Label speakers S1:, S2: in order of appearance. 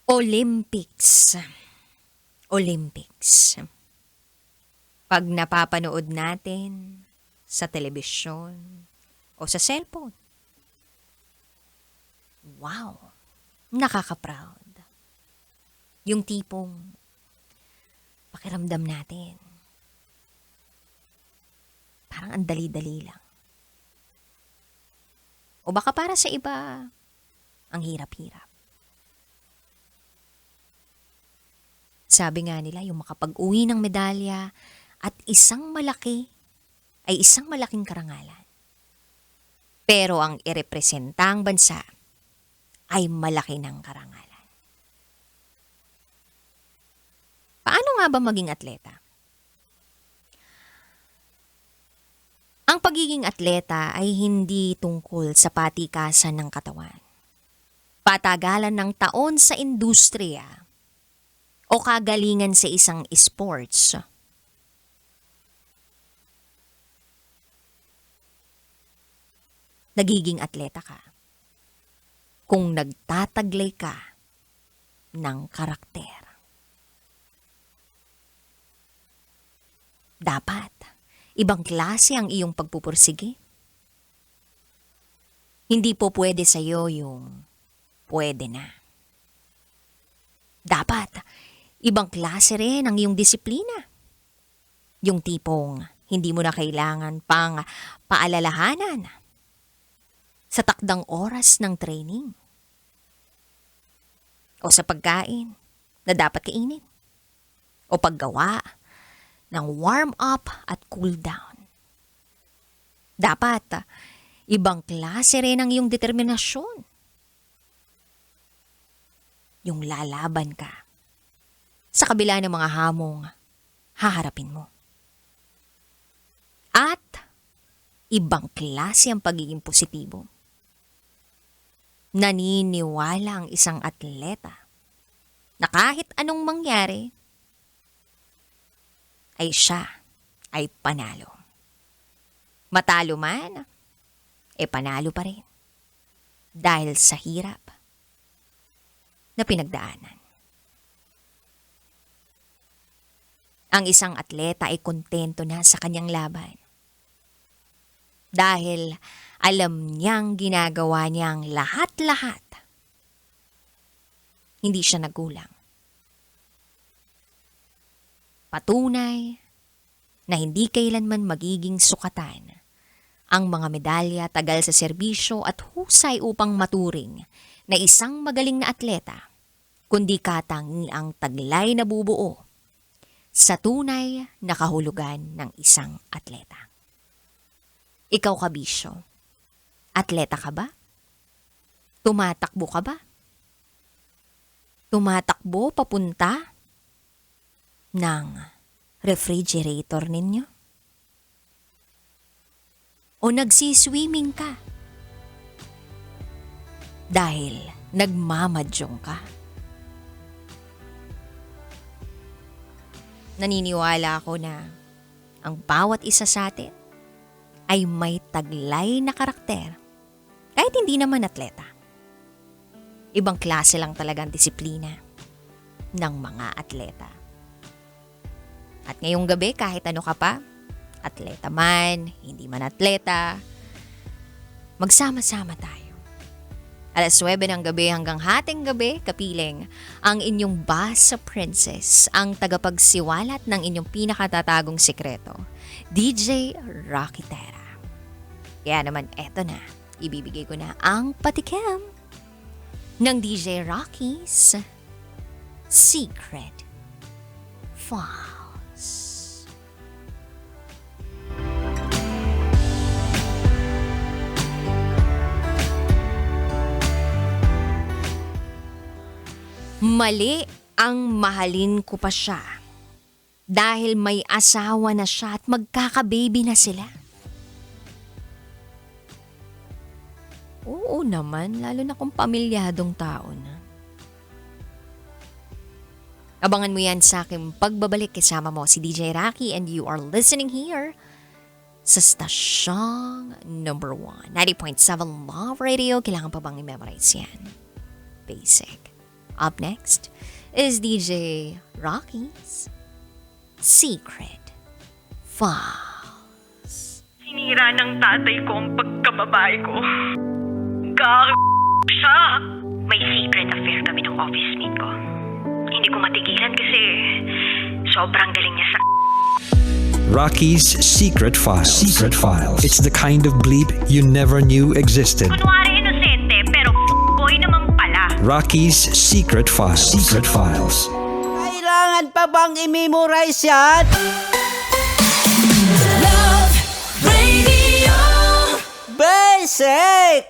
S1: Olympics. Olympics. Pag napapanood natin sa telebisyon o sa cellphone, wow, nakaka-proud. Yung tipong pakiramdam natin, parang ang dali-dali lang. O baka para sa iba, ang hirap-hirap. Sabi nga nila, yung makapag-uwi ng medalya at isang malaki ay isang malaking karangalan. Pero ang irepresentang bansa ay malaki ng karangalan. Paano nga ba maging atleta? Ang pagiging atleta ay hindi tungkol sa patikasan ng katawan, patagalan ng taon sa industriya, o kagalingan sa isang sports. Nagiging atleta ka kung nagtataglay ka ng karakter. Dapat, ibang klase ang iyong pagpupursige. Hindi po pwede sa'yo yung pwede na. Dapat, ibang klase rin ang iyong disiplina. Yung tipong hindi mo na kailangan pang paalalahanan sa takdang oras ng training o sa pagkain na dapat kainin o paggawa ng warm-up at cool-down. Dapat, ibang klase rin ang iyong determinasyon. Yung lalaban ka sa kabila ng mga hamong haharapin mo. At ibang klase ang pagiging positibo. Naniniwala ang isang atleta na kahit anong mangyari, ay siya ay panalo. Matalo man, panalo pa rin. Dahil sa hirap na pinagdaanan. Ang isang atleta ay kontento na sa kanyang laban. Dahil alam niyang ginagawa niyang lahat-lahat. Hindi siya nagulang. Patunay na hindi kailanman magiging sukatan ang mga medalya, tagal sa serbisyo at husay upang maturing na isang magaling na atleta, kundi katangi ang taglay na bubuo sa tunay na kahulugan ng isang atleta. Ikaw kabisyo, atleta ka ba? Tumatakbo ka ba? Tumatakbo papunta ng refrigerator ninyo? O nagsiswimming ka dahil nagmamadyong ka? Naniniwala ako na ang bawat isa sa atin ay may taglay na karakter kahit hindi naman atleta. Ibang klase lang talagang disiplina ng mga atleta. At ngayong gabi, kahit ano ka pa, atleta man, hindi man atleta, magsama-sama tayo. 9:00 ng gabi hanggang hating gabi, kapiling ang inyong Basa Princess, ang tagapagsiwalat ng inyong pinakatatagong sikreto, DJ Rocky Terra. Kaya naman eto na, ibibigay ko na ang patikim ng DJ Rocky's Secret Files. Mali ang mahalin ko pa siya dahil may asawa na siya at magkakababy na sila. Oo naman, lalo na kung pamilyadong tao na. Abangan mo yan sa aking pagbabalik, kasama mo si DJ Rocky and you are listening here sa stasyong number 1, 90.7 Love Radio. Kailangan pa bang i-memorize yan? Basic. Up next is DJ Rocky's Secret Files.
S2: Sinira ng tatay ko ang pagkababae ko. Siya! May secret affair kami ng office mate ko. Hindi ko matigilan kasi sobrang galing niya sa...
S3: Rocky's Secret Files. Secret Files. It's the kind of bleep you never knew existed.
S2: Kunwari inosente pero boy naman pala.
S3: Rocky's Secret Files. Secret Files.
S4: Kailangan pa bang i-memorize yan?
S5: Love Radio.
S4: Basic!